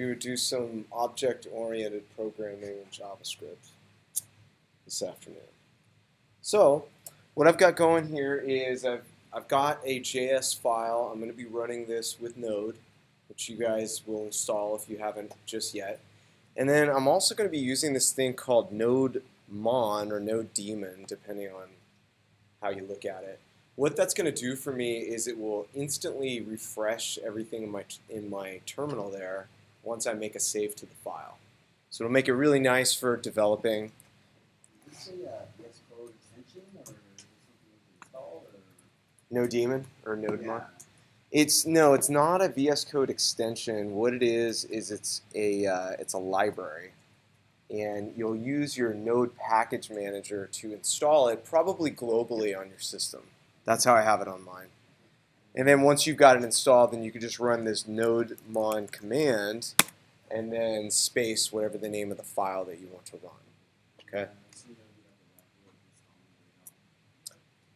We would do some object-oriented programming in JavaScript this afternoon. So what I've got going here is I've got a JS file. I'm going to be running this with Node, which you guys will install if you haven't just yet. And then I'm also going to be using this thing called NodeMon or NodeDaemon, depending on how you look at it. What that's going to do for me is it will instantly refresh everything in my terminal there once I make a save to the file. So it'll make it really nice for developing. Did you say VS Code extension or something you install? NodeDaemon or NodeMon? Yeah. It's not a VS Code extension. What it is it's a library, and you'll use your Node package manager to install it, probably globally on your system. That's how I have it on mine. And then once you've got it installed, then you can just run this NodeMon command, and then space whatever the name of the file that you want to run. Okay.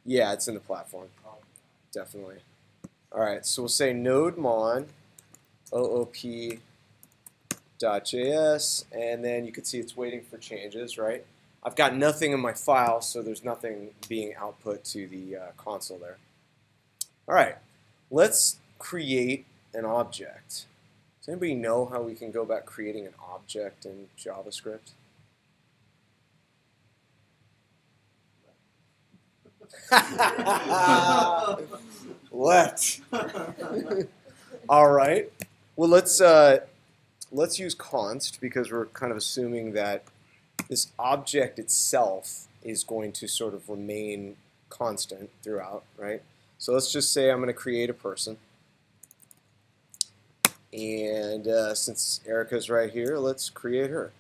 Yeah, it's in the platform. Definitely. All right, so we'll say NodeMon oop.js, and then you can see it's waiting for changes, right? I've got nothing in my file, so there's nothing being output to the console there. All right, let's create an object. Does anybody know how we can go about creating an object in JavaScript? What? All right. Well, let's use const because we're kind of assuming that this object itself is going to sort of remain constant throughout, right? So let's just say I'm going to create a person. And since Erica's right here, let's create her.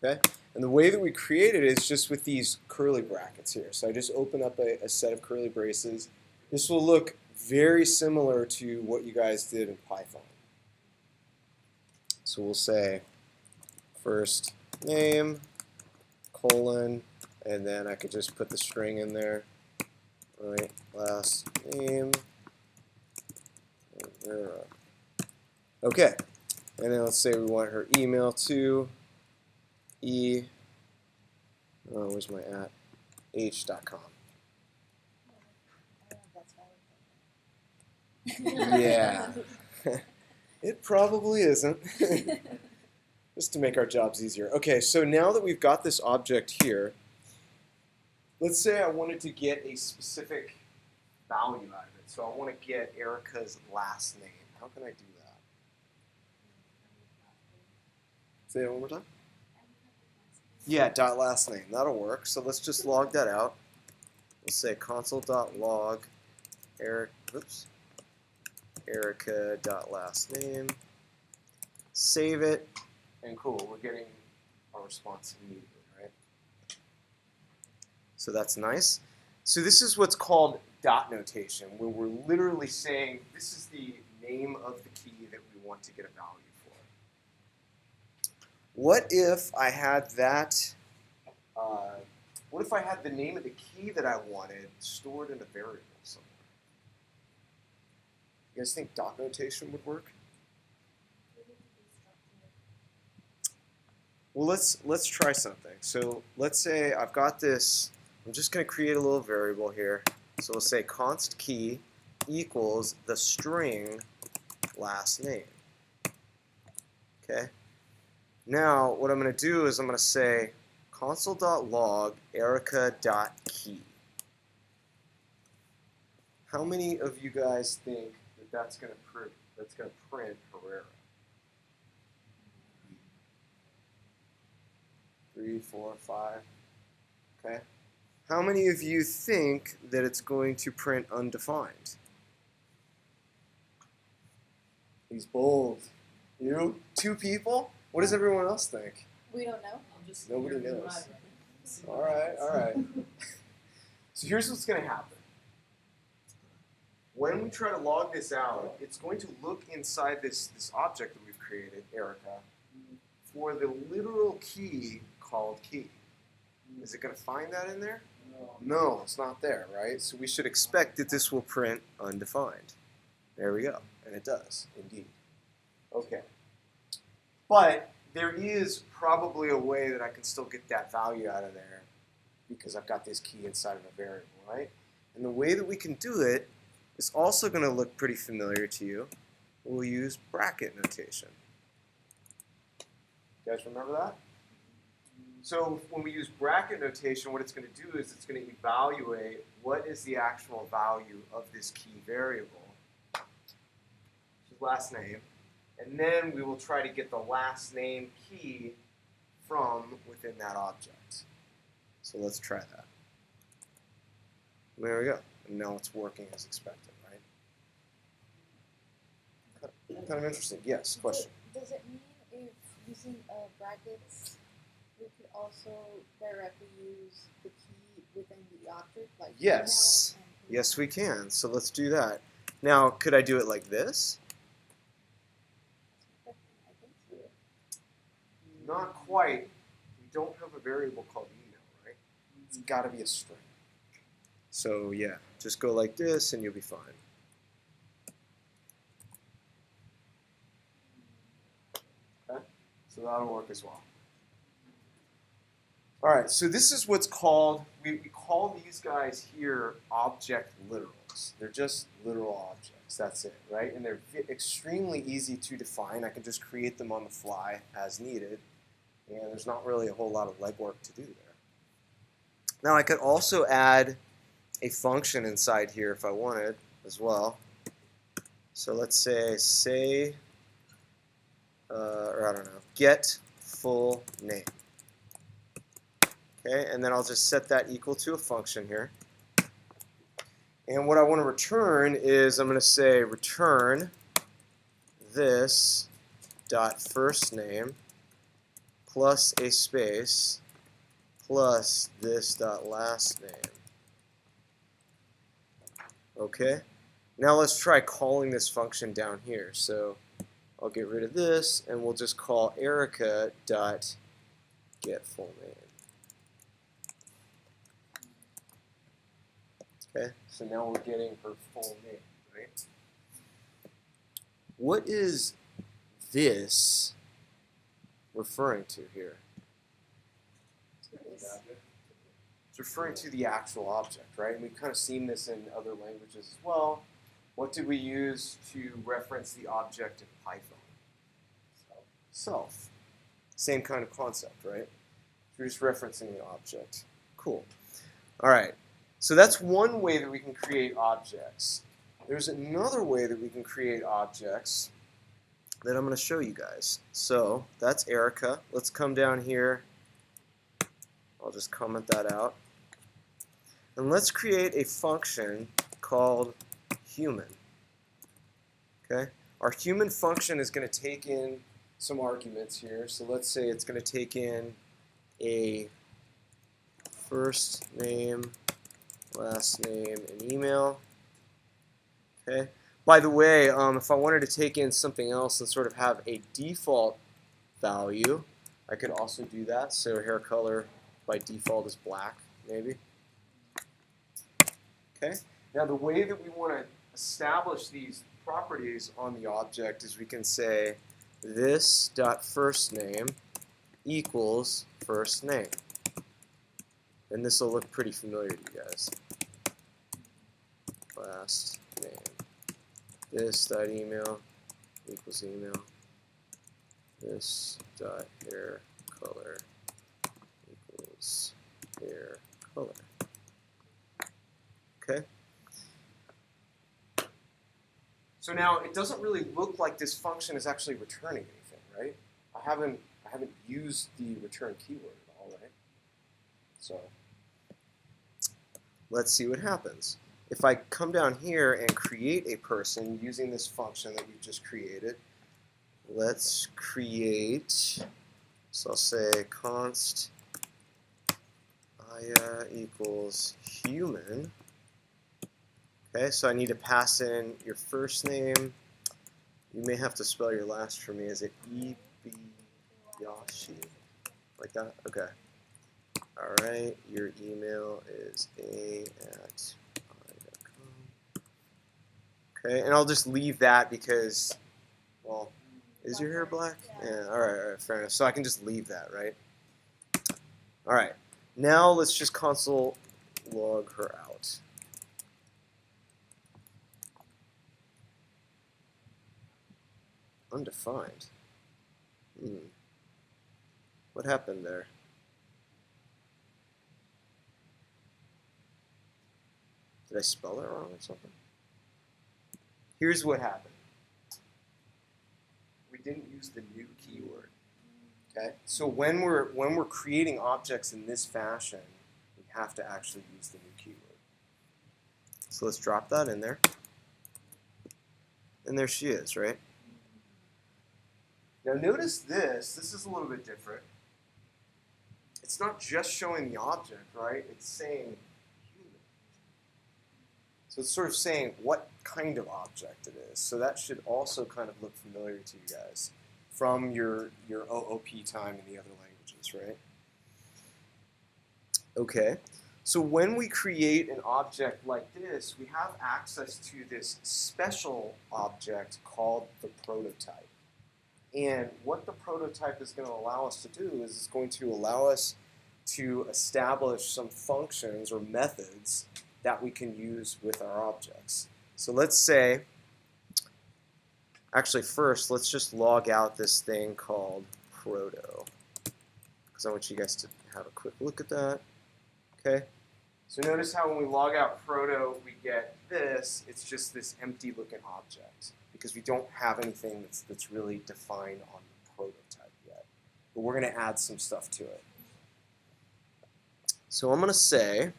Okay? And the way that we create it is just with these curly brackets here. So I just open up a set of curly braces. This will look very similar to what you guys did in Python. So we'll say first name, colon, and then I could just put the string in there. Right, last name. Okay, and then let's say we want her email to where's my at? h.com. Yeah, it probably isn't. Just to make our jobs easier. Okay, so now that we've got this object here, let's say I wanted to get a specific value out of it. So I want to get Erica's last name. How can I do that? Say that one more time. Yeah, dot last name. That'll work. So let's just log that out. Let's say console.log Erica.last name. Save it. And cool, we're getting our response immediately, right? So that's nice. So this is what's called dot notation, where we're literally saying this is the name of the key that we want to get a value for. What if I had that? What if I had the name of the key that I wanted stored in a variable somewhere? You guys think dot notation would work? Well, let's try something. So let's say I've got this. I'm just going to create a little variable here. So we'll say const key equals the string last name. Okay. Now what I'm going to do is I'm going to say console.log erica.key. How many of you guys think that that's going to print Herrera? 3, 4, 5. Okay. How many of you think that it's going to print undefined? He's bold. You? 2 people? What does everyone else think? We don't know. Nobody knows. All right, all right. So here's what's going to happen. When we try to log this out, it's going to look inside this object that we've created, Erica, for the literal key called key. Is it going to find that in there? No, it's not there, right? So we should expect that this will print undefined. There we go, and it does, indeed. But there is probably a way that I can still get that value out of there because I've got this key inside of a variable, right? And the way that we can do it is also going to look pretty familiar to you. We'll use bracket notation. You guys remember that? So when we use bracket notation, what it's going to do is it's going to evaluate what is the actual value of this key variable, which is last name, and then we will try to get the last name key from within that object. So let's try that. There we go. And now it's working as expected, right? Kind of interesting. Yes, question. Does it mean if using brackets, we could also directly use the key within the object, like Yes. email and Yes, we can. So let's do that. Now, could I do it like this? I think so. Not quite. We don't have a variable called email, right? It's got to be a string. So yeah, just go like this and you'll be fine. Okay? So that'll work as well. All right, so this is what's called, we call these guys here object literals. They're just literal objects, that's it, right? And they're extremely easy to define. I can just create them on the fly as needed, and there's not really a whole lot of legwork to do there. Now I could also add a function inside here if I wanted as well. So let's say, or I don't know, get full name. Okay, and then I'll just set that equal to a function here. And what I want to return is I'm going to say return this dot first name plus a space plus this dot last name. Okay, now let's try calling this function down here. So I'll get rid of this and we'll just call Erica dot get full name. Okay, so now we're getting her full name, right? What is this referring to here? It's referring to the actual object, right? And we've kind of seen this in other languages as well. What did we use to reference the object in Python? Self. Same kind of concept, right? We're just referencing the object. Cool. All right. So that's one way that we can create objects. There's another way that we can create objects that I'm going to show you guys. So that's Erica. Let's come down here. I'll just comment that out. And let's create a function called human. Okay? Our human function is going to take in some arguments here. So let's say it's going to take in a first name, last name, and email. Okay. By the way, if I wanted to take in something else and sort of have a default value, I could also do that. So hair color by default is black, maybe. Okay. Now the way that we want to establish these properties on the object is we can say this dot first name equals first name. And this will look pretty familiar to you guys. Last name. This dot email equals email. This dot hair color equals hair color. Okay. So now it doesn't really look like this function is actually returning anything, right? I haven't used the return keyword at all, right? So let's see what happens. If I come down here and create a person using this function that we've just created, let's create, so I'll say const aya equals human. Okay, so I need to pass in your first name. You may have to spell your last for me. Is it Ibiyashi? Like that? Okay. All right, your email is a@i.com. Okay, and I'll just leave that because, well, Is your hair black? Yeah. Yeah, all right, fair enough. So I can just leave that, right? All right, now let's just console log her out. Undefined. What happened there? Did I spell it wrong or something? Here's what happened. We didn't use the new keyword. Okay? So when we're creating objects in this fashion, we have to actually use the new keyword. So let's drop that in there. And there she is, right? Now notice this is a little bit different. It's not just showing the object, right? It's saying human. So it's sort of saying what kind of object it is. So that should also kind of look familiar to you guys from your OOP time in the other languages, right? Okay. So when we create an object like this, we have access to this special object called the prototype. And what the prototype is going to allow us to do is it's going to allow us to establish some functions or methods that we can use with our objects. So let's say, actually first, let's just log out this thing called proto, because I want you guys to have a quick look at that. Okay. So notice how when we log out proto, we get this. It's just this empty looking object because we don't have anything that's really defined on the prototype yet. But we're going to add some stuff to it. So I'm going to say,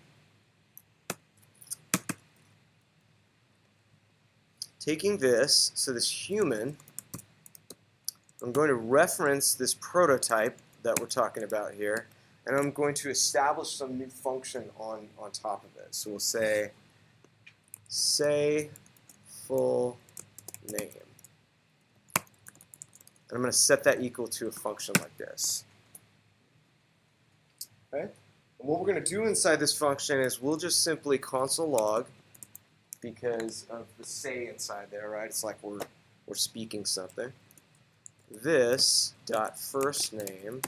taking this, so this human, I'm going to reference this prototype that we're talking about here, and I'm going to establish some new function on top of it. So we'll say full name. And I'm going to set that equal to a function like this. Okay? And what we're going to do inside this function is we'll just simply console log, because of the say inside there, right? It's like we're speaking something. This dot first name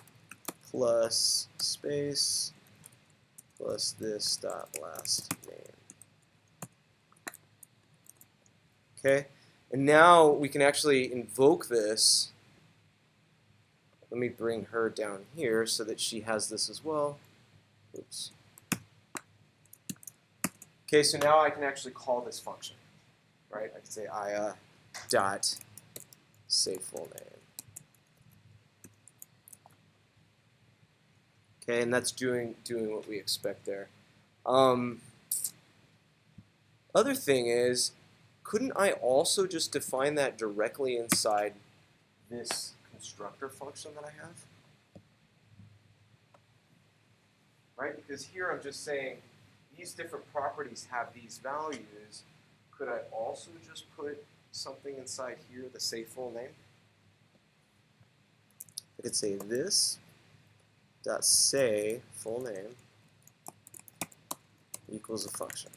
plus space plus this dot last name. Okay, and now we can actually invoke this. Let me bring her down here so that she has this as well. Oops. Okay, so now I can actually call this function, right? I can say Aya dot say full name. Okay, and that's doing what we expect there. Other thing is, couldn't I also just define that directly inside this constructor function that I have? Right? Because here I'm just saying these different properties have these values. Could I also just put something inside here, the say full name? I could say this dot say full name equals a function.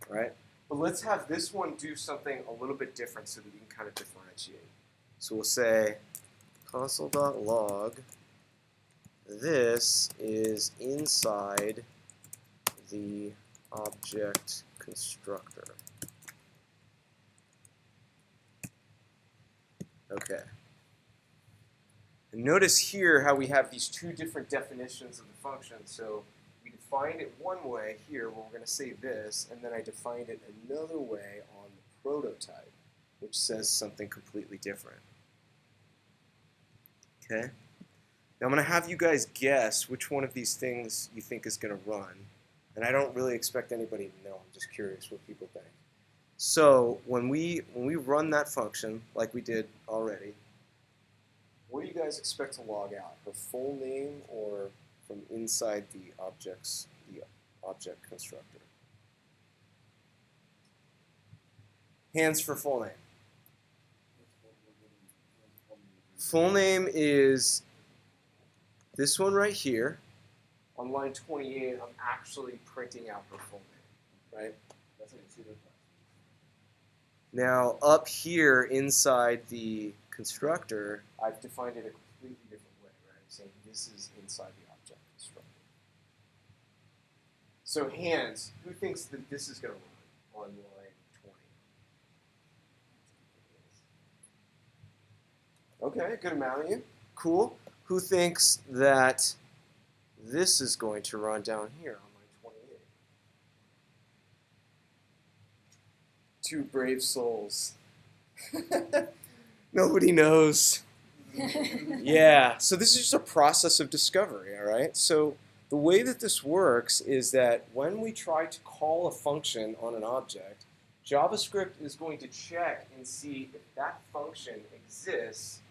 Right? But let's have this one do something a little bit different so that we can kind of differentiate. So we'll say console.log, this is inside the object constructor. Okay. And notice here how we have these two different definitions of the function. So we defined it one way here where we're going to say this, and then I defined it another way on the prototype, which says something completely different. Okay? Now I'm going to have you guys guess which one of these things you think is going to run. And I don't really expect anybody to know. I'm just curious what people think. So when we run that function, like we did already, what do you guys expect to log out? Her full name or from inside the object constructor? Hands for full name. Full name is this one right here. On line 28, I'm actually printing out her full name, right? That's like a pseudo class. Now up here inside the constructor, I've defined it a completely different way, right? I'm saying this is inside the object constructor. So hands, who thinks that this is going to run on line 20? Okay, good amount of you. Cool. Who thinks that this is going to run down here on line 28? Two brave souls. Nobody knows. Yeah, so this is just a process of discovery, all right? So the way that this works is that when we try to call a function on an object, JavaScript is going to check and see if that function exists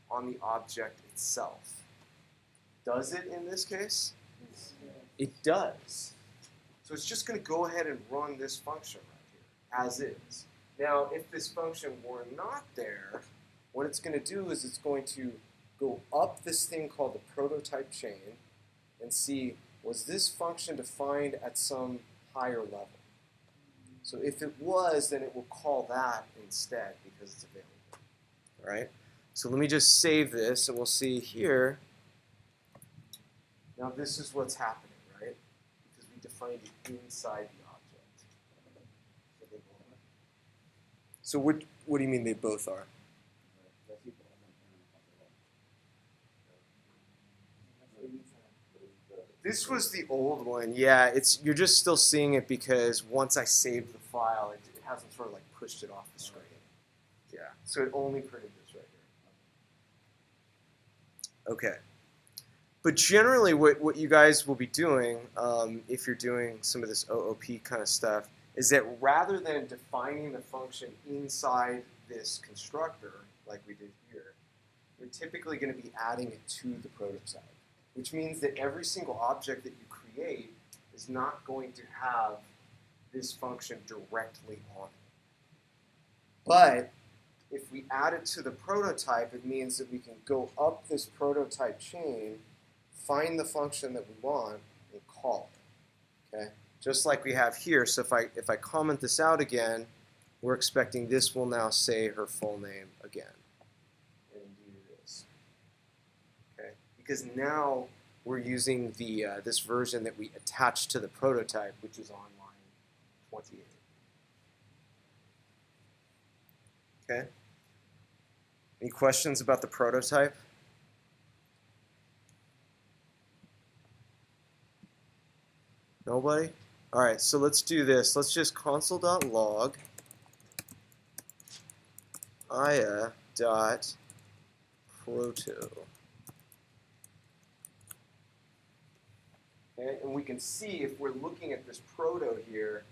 on the object itself. Does it in this case? It does. So it's just going to go ahead and run this function right here, as is. Now, if this function were not there, what it's going to do is it's going to go up this thing called the prototype chain and see, was this function defined at some higher level? So if it was, then it will call that instead because it's available. All right? So let me just save this, and we'll see here. Now this is what's happening, right? Because we defined it inside the object. So what do you mean they both are? This was the old one. Yeah, you're just still seeing it because once I saved the file, it hasn't sort of like pushed it off the screen. Yeah, so it only printed this right here. Okay. But generally what you guys will be doing, if you're doing some of this OOP kind of stuff, is that rather than defining the function inside this constructor, like we did here, you're typically going to be adding it to the prototype, which means that every single object that you create is not going to have this function directly on it. But if we add it to the prototype, it means that we can go up this prototype chain, find the function that we want, and call it. Okay? Just like we have here. So if I comment this out again, we're expecting this will now say her full name again. And do this. Okay? Because now we're using the this version that we attached to the prototype, which is on line 28. Okay? Any questions about the prototype? Nobody? All right, so let's do this. Let's just console.log ia.proto. Okay, and we can see if we're looking at this proto here,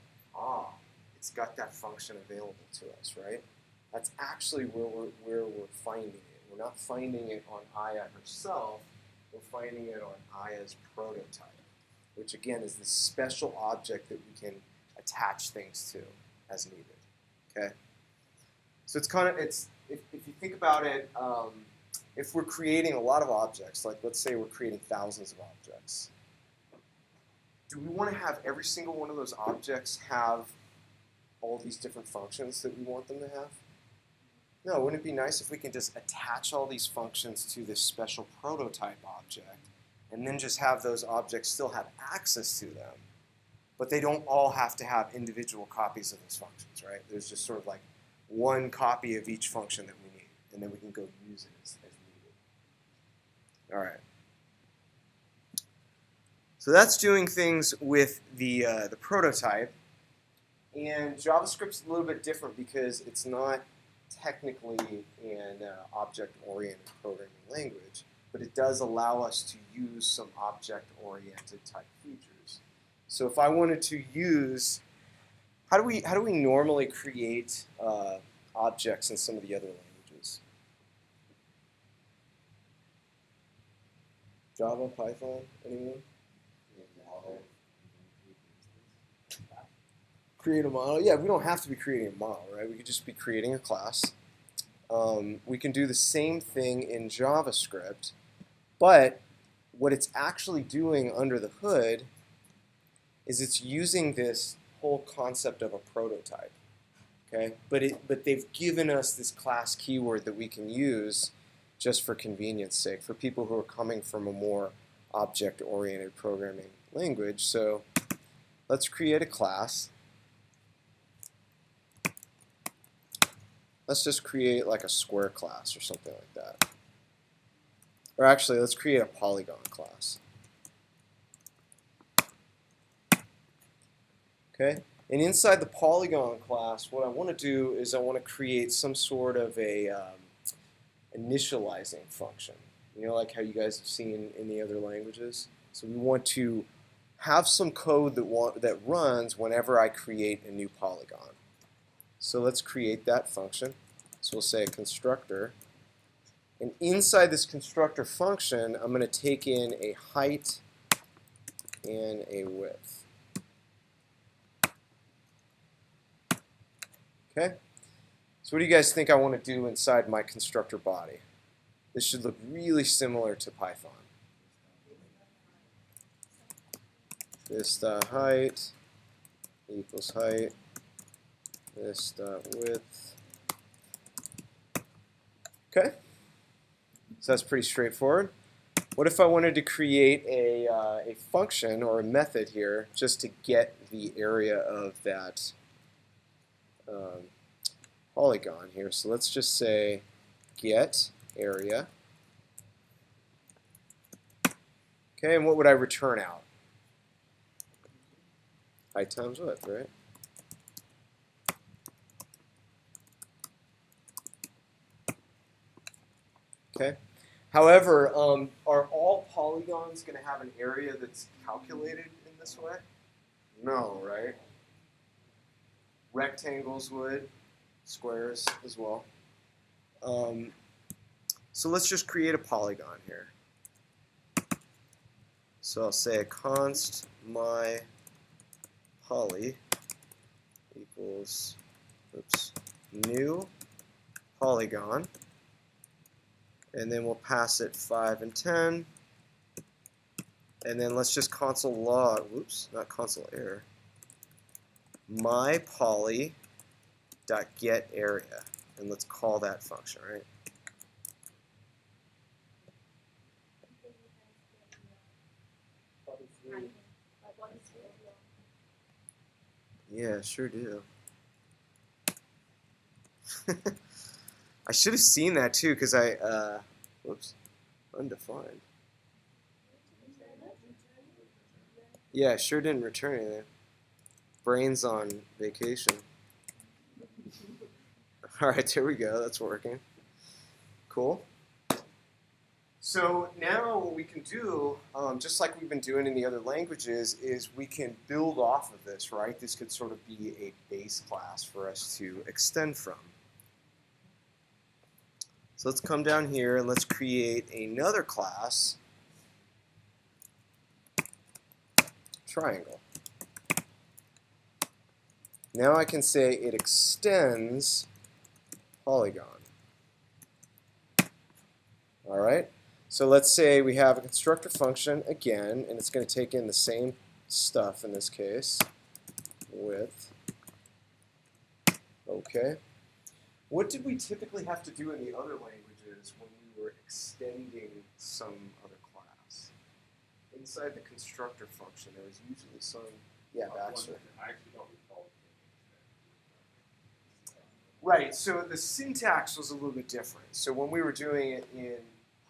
it's got that function available to us, right? That's actually where we're finding it. We're not finding it on Aya herself. We're finding it on Aya's prototype, which again is this special object that we can attach things to as needed. Okay. So it's kind of if you think about it, if we're creating a lot of objects, like let's say we're creating thousands of objects, do we want to have every single one of those objects have all these different functions that we want them to have? No, wouldn't it be nice if we can just attach all these functions to this special prototype object and then just have those objects still have access to them, but they don't all have to have individual copies of those functions, right? There's just sort of like one copy of each function that we need, and then we can go use it as needed. All right. So that's doing things with the prototype, and JavaScript's a little bit different because it's not technically an object-oriented programming language, but it does allow us to use some object-oriented type features. So if I wanted to use, how do we normally create objects in some of the other languages? Java, Python, anyone? Create a model. Yeah, we don't have to be creating a model, right? We could just be creating a class. We can do the same thing in JavaScript, but what it's actually doing under the hood is it's using this whole concept of a prototype. Okay, but they've given us this class keyword that we can use just for convenience sake for people who are coming from a more object-oriented programming language. So let's create a class. Let's just create like a square class or something like that. Or actually, let's create a polygon class. Okay, and inside the polygon class, what I want to do is I want to create some sort of a initializing function. You know, like how you guys have seen in the other languages. So we want to have some code that runs whenever I create a new polygon. So let's create that function. So we'll say a constructor. And inside this constructor function, I'm going to take in a height and a width. Okay? So what do you guys think I want to do inside my constructor body? This should look really similar to Python. This dot height equals height. This dot width. Okay? So that's pretty straightforward. What if I wanted to create a function or a method here just to get the area of that polygon here? So let's just say get area. Okay, and what would I return out? Height times width, right? Okay. However, are all polygons going to have an area that's calculated in this way? No, right? Rectangles would, squares as well. So let's just create a polygon here. So I'll say a const my poly equals new polygon. And then we'll pass it 5 and 10. And then let's just console log, not console error, my poly dot get area. And let's call that function, right? Yeah, sure do. I should have seen that too, because undefined. Yeah, sure didn't return anything. Brain's on vacation. All right, there we go. That's working. Cool. So now what we can do, just like we've been doing in the other languages, is we can build off of this, right? This could sort of be a base class for us to extend from. So let's come down here and let's create another class, triangle. Now I can say it extends polygon. All right. So let's say we have a constructor function again, and it's going to take in the same stuff in this case, width. Okay. What did we typically have to do in the other languages when we were extending some other class? Inside the constructor function, there was usually some, Baxter. I actually don't recall. Right, so the syntax was a little bit different. So when we were doing it in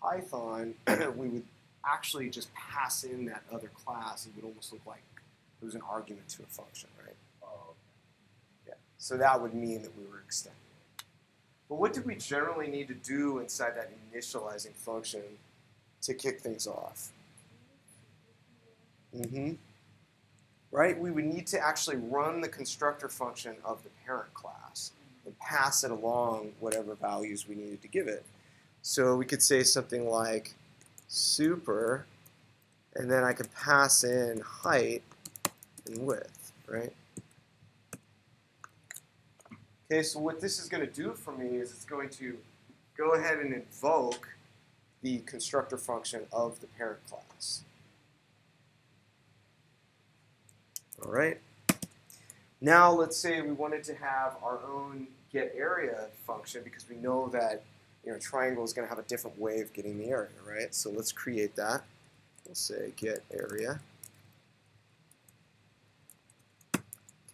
Python, we would actually just pass in that other class. It would almost look like it was an argument to a function, right? Oh, Yeah. So that would mean that we were extending it. But what did we generally need to do inside that initializing function to kick things off? Right? We would need to actually run the constructor function of the parent class and pass it along whatever values we needed to give it. So we could say something like super, and then I could pass in height and width, right? Okay, so what this is going to do for me is it's going to go ahead and invoke the constructor function of the parent class. All right. Now let's say we wanted to have our own getArea function because we know that triangle is going to have a different way of getting the area, right? So let's create that. We'll say getArea.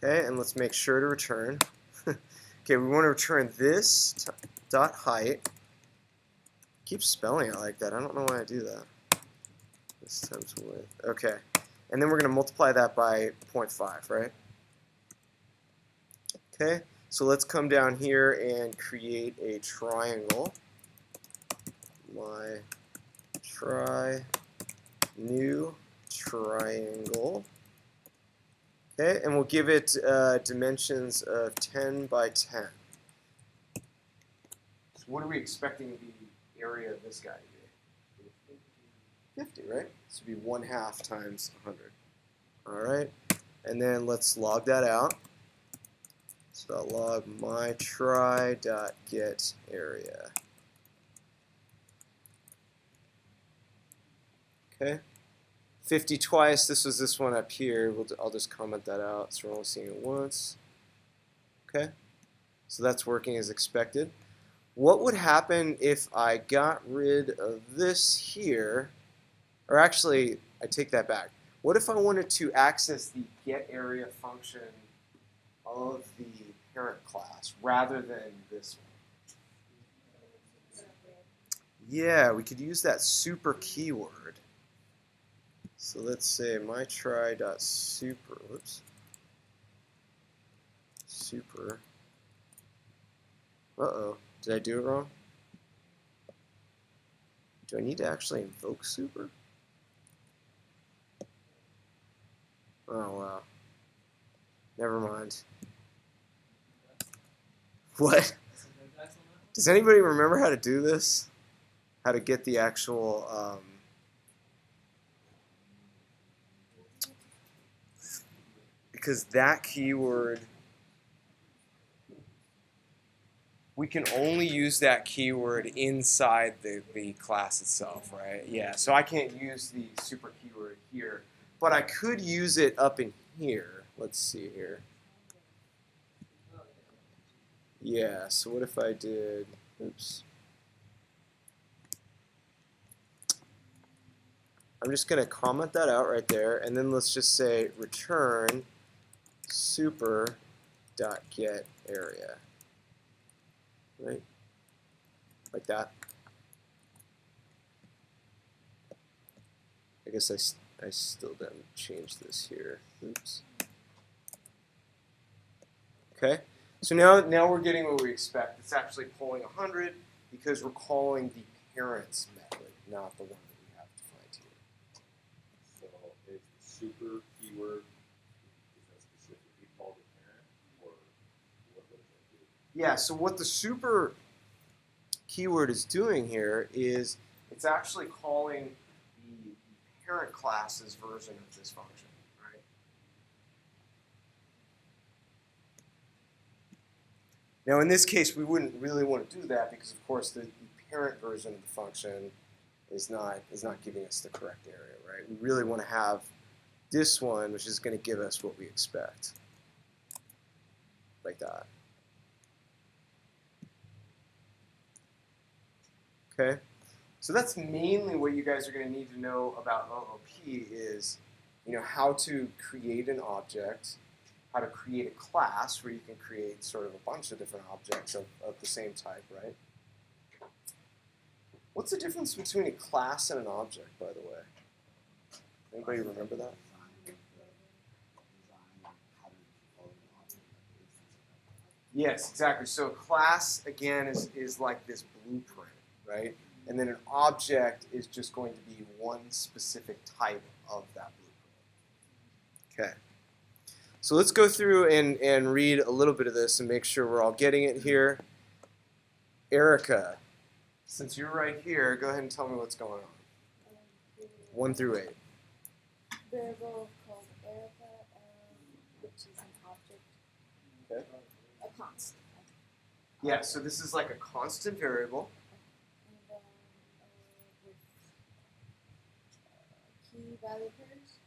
Okay, and let's make sure to return. Okay, we want to return this dot height. Keep spelling it like that. I don't know why I do that. This times width. Okay, and then we're going to multiply that by 0.5, right? Okay, so let's come down here and create a triangle. My new triangle. Okay, and we'll give it dimensions of 10 by 10. So what are we expecting the area of this guy to be? 50, right? This would be 1/2 times 100. All right, and then let's log that out. So I'll log my try.getArea. Okay, 50 twice. This was this one up here. I'll just comment that out. So we're only seeing it once. Okay, so that's working as expected. What would happen if I got rid of this here? Or actually, I take that back. What if I wanted to access the getArea function of the parent class rather than this one? Yeah, we could use that super keyword. So let's say myTry.super, whoops, super. Uh-oh, did I do it wrong? Do I need to actually invoke super? Oh, wow. Never mind. What? Does anybody remember how to do this? How to get the actual, because that keyword, we can only use that keyword inside the class itself, right? Yeah, so I can't use the super keyword here, but I could use it up in here. Let's see here. Yeah, so what if I did, oops. I'm just going to comment that out right there, and then let's just say return super.getArea. Right? Like that. I guess I still didn't change this here. Oops. Okay. So now we're getting what we expect. It's actually pulling 100 because we're calling the parents method, not the one that we have defined here. So is the super keyword, is that specifically called the parent, or what does that do? Yeah, so what the super keyword is doing here is it's actually calling the parent class's version of this function, right? Now in this case, we wouldn't really want to do that because of course the parent version of the function is not giving us the correct area, right? We really want to have this one, which is going to give us what we expect, like that. Okay, so that's mainly what you guys are going to need to know about OOP is, how to create an object, how to create a class where you can create sort of a bunch of different objects of the same type, right? What's the difference between a class and an object, by the way? Anybody remember that? Yes, exactly. So a class, again, is like this blueprint, right? And then an object is just going to be one specific type of that blueprint. Okay. So let's go through and read a little bit of this and make sure we're all getting it here. Erica, since you're right here, go ahead and tell me what's going on. 1 through 8. Variable called Erica, which is an object. Okay. A constant. Yeah, so this is like a constant variable. And then with key value pairs,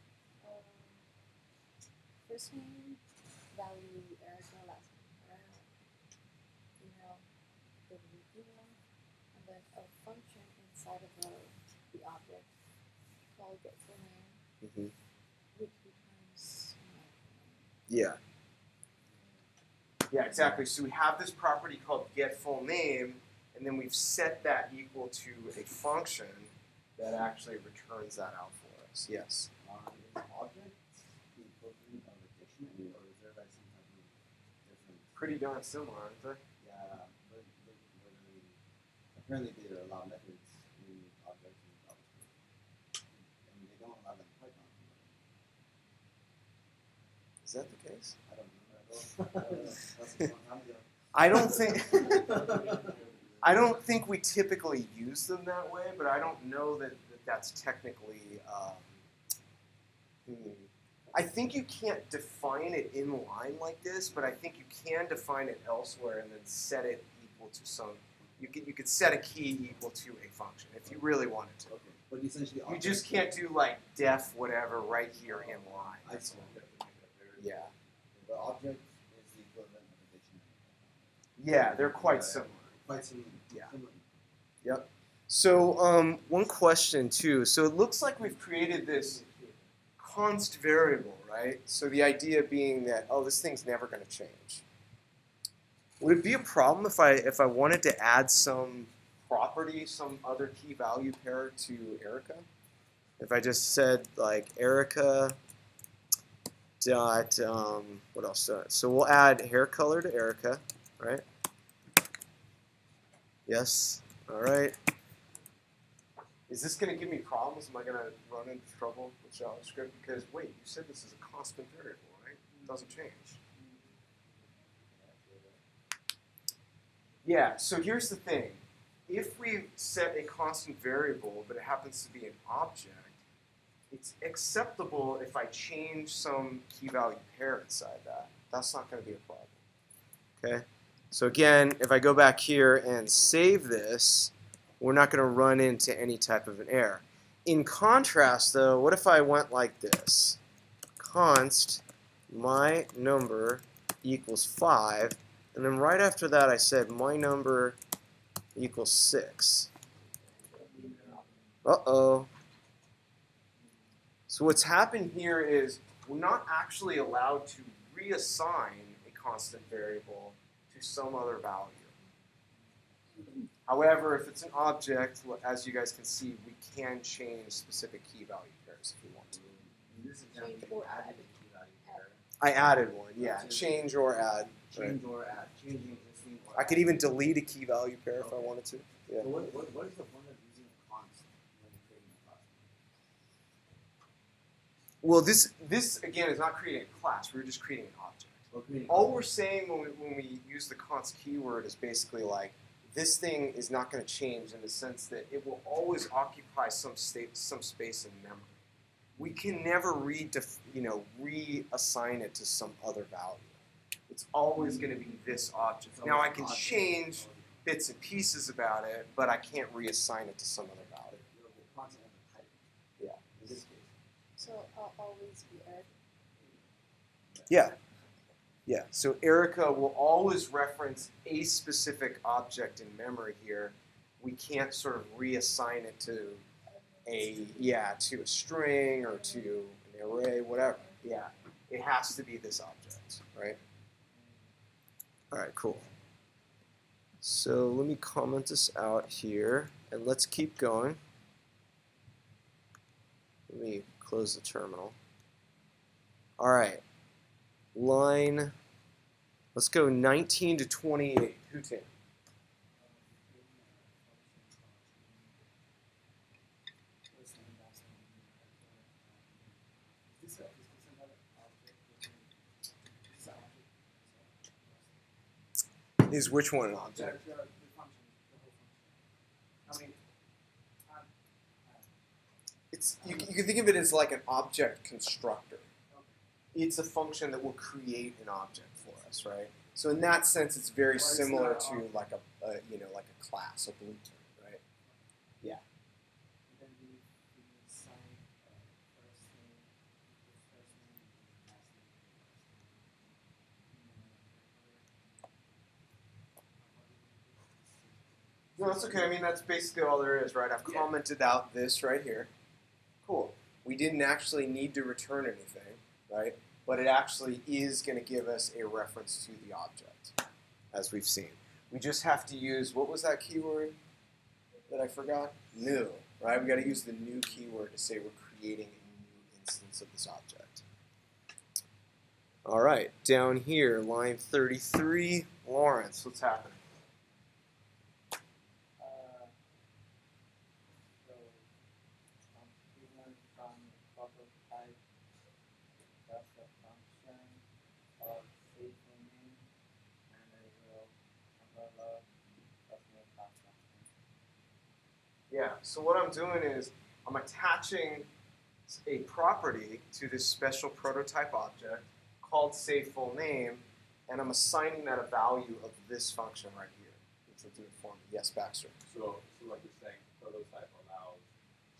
first name, value Erica last email, email, and then a function inside of the object called get full name, Mm-hmm. which becomes my name. Yeah. Yeah, exactly. So we have this property called get full name, and then we've set that equal to a function that actually returns that out for us. Yes. Is object the equivalent of a dictionary, or is there like some type of difference? Pretty darn similar, aren't they? Yeah, but apparently there are a lot of methods in objects in JavaScript, and they don't allow them in Python. Is that the case? I don't know. That's a long time ago. I don't think we typically use them that way, but I don't know that that's technically. I think you can't define it in line like this, but I think you can define it elsewhere and then set it equal to some. You could set a key equal to a function if you really wanted to. Okay, but essentially, You just can't do like def whatever right here in line. I see. Yeah. The object is the equivalent of a dictionary. Yeah, they're quite similar. Quite similar. Yeah. Similar. Yep. So one question too. So it looks like we've created this const variable, right? So the idea being that, oh, this thing's never going to change. Would it be a problem if I wanted to add some property, some other key value pair to Erica? If I just said like Erica dot what else? So we'll add hair color to Erica, right? Yes. All right. Is this going to give me problems? Am I going to run into trouble with JavaScript? Because wait, you said this is a constant variable, right? It doesn't change. Yeah, so here's the thing. If we set a constant variable, but it happens to be an object, it's acceptable if I change some key value pair inside that. That's not going to be a problem. Okay? So again, if I go back here and save this, we're not going to run into any type of an error. In contrast, though, what if I went like this? Const my number equals 5, and then right after that I said my number equals 6. Uh-oh. So what's happened here is we're not actually allowed to reassign a constant variable to some other value. However, if it's an object, as you guys can see, we can change specific key value pairs if we want to. In this example, Change you or added add. a key value pair. I added one, yeah. Change or add. Change or add. Changing existing or I could even delete a key value pair if I wanted to. Yeah. So what is the point of using a const when creating a class? Well, this again is not creating a class. We're just creating an object. Or creating All we're saying when we use the const keyword is basically like this thing is not going to change in the sense that it will always occupy some space in memory. We can never reassign it to some other value. It's always going to be this object. It's Now I always can object. change bits and pieces about it, but I can't reassign it to some other value. The concept of a type. Yeah. In this case. So I'll always be Eric. Yeah. Yeah. So Erica will always reference a specific object in memory here. We can't sort of reassign it to to a string or to an array, whatever. Yeah. It has to be this object, right? All right, cool. So let me comment this out here, and let's keep going. Let me close the terminal. All right, line, let's go 19 to 28. Hutin. Is which one an object? It's you can think of it as like an object constructor. It's a function that will create an object for us, right? So in that sense, it's very similar to like a like a class, a blueprint, right? Yeah. No, that's okay. I mean, that's basically all there is, right? I've commented out this right here. Cool. We didn't actually need to return anything, right? But it actually is going to give us a reference to the object, as we've seen. We just have to use, what was that keyword that I forgot? New, right? We got to use the new keyword to say we're creating a new instance of this object. All right, down here, line 33, Lawrence, what's happening? So we went from prototype plus a function of save name and I will umbrella plus new class function. Yeah, so what I'm doing is I'm attaching a property to this special prototype object called saveFullName, and I'm assigning that a value of this function right here, which will do it for me. Yes, Baxter. So like you're saying, prototype allows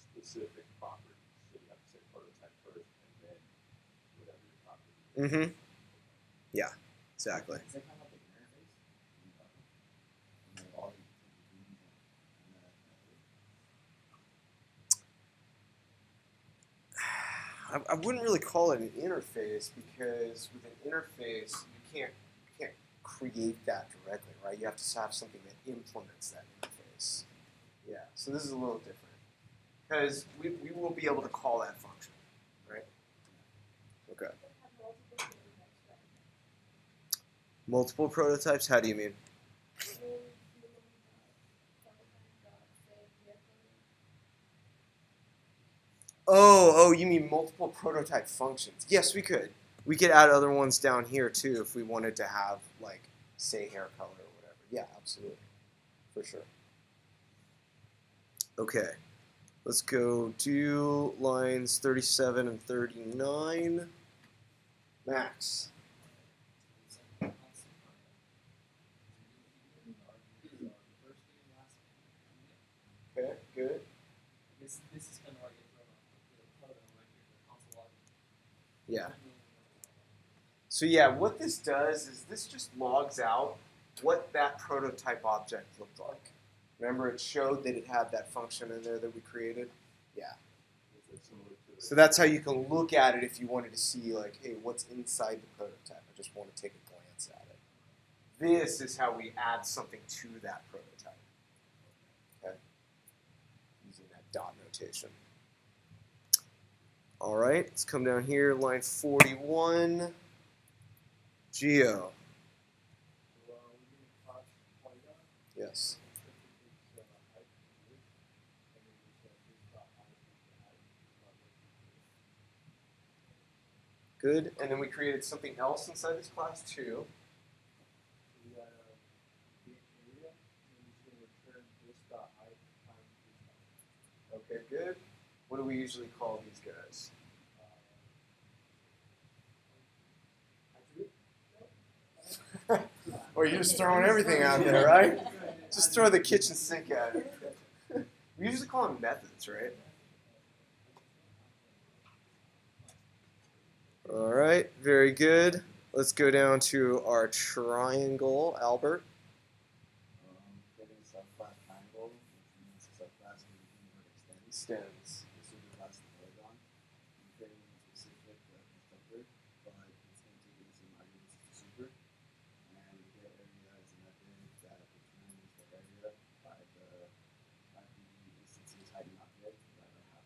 specific properties. So you have to say prototype first and then whatever your property is. Mm-hmm. Yeah, exactly. Is that kind of like an interface? And then all the and I wouldn't really call it an interface because with an interface you can't create that directly, right? You have to have something that implements that interface. Yeah, so this is a little different because we will be able to call that function, right? Okay. Multiple prototypes? How do you mean? Oh, you mean multiple prototype functions? Yes, we could. We could add other ones down here too if we wanted to have, like, say hair color or whatever. Yeah, absolutely. For sure. Okay. Let's go to lines 37 and 39. Max. Okay, good. This is kind of where I get thrown off the code on like the console log. Yeah. So yeah, what this does is this just logs out what that prototype object looked like. Remember, it showed that it had that function in there that we created? Yeah. So that's how you can look at it if you wanted to see, like, hey, what's inside the prototype? I just want to take a glance at it. This is how we add something to that prototype. Okay? Using that dot notation. All right, let's come down here, line 41. Geo. Yes. Good. And then we created something else inside this class too. Okay, good. What do we usually call these guys? Or you're just throwing everything out there, right? Just throw the kitchen sink at it. We usually call them methods, right? All right, very good. Let's go down to our triangle, Albert. Creating a subclass triangle, which means a subclass where Extends. This will be the last polygon. I'm creating a specific constructor, but it's going to take the same arguments as the super. And the get area is a method that returns the area by the instances hiding object that I have.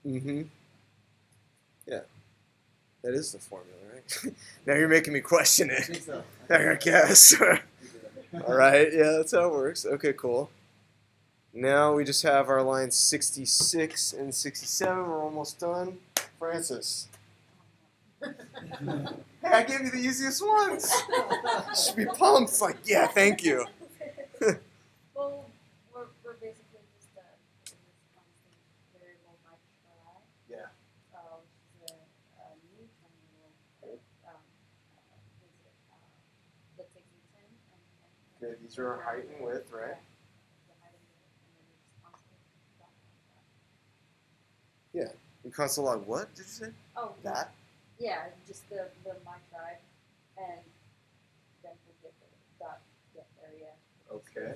Mm-hmm. Yeah. That is the formula, right? Now you're making me question I think it. so. I guess. All right. Yeah, that's how it works. Okay, cool. Now we just have our lines 66 and 67. We're almost done. Francis. Hey, I gave you the easiest ones. You should be pumped. It's like, yeah, thank you. Well, we're basically just in this constant variable by try. Yeah. Which is a new triangle that takes in 10 and Okay, these are our height and width, right? The height and width, and then we just constant dot dot. Yeah. In console log what did you say? Oh, That? yeah, just the my tribe, and then we'll get the dot get area. Okay.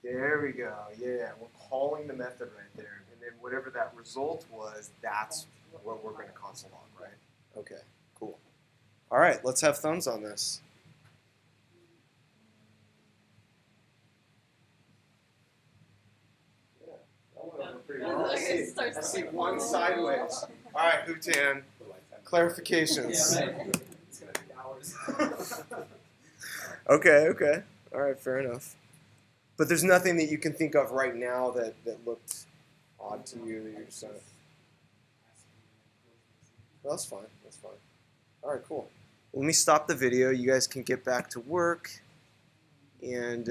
There we go. Yeah, we're calling the method right there, and then whatever that result was, that's what we're going to console log, right? Okay, cool. All right, let's have thumbs on this. Yeah, that went over pretty well. I see one sideways. All right, Hutan, clarifications. Yeah, right. It's gonna take hours. Okay. All right, fair enough. But there's nothing that you can think of right now that looked odd to you that you're just saying. Well, that's fine. All right, cool. Let me stop the video. You guys can get back to work. And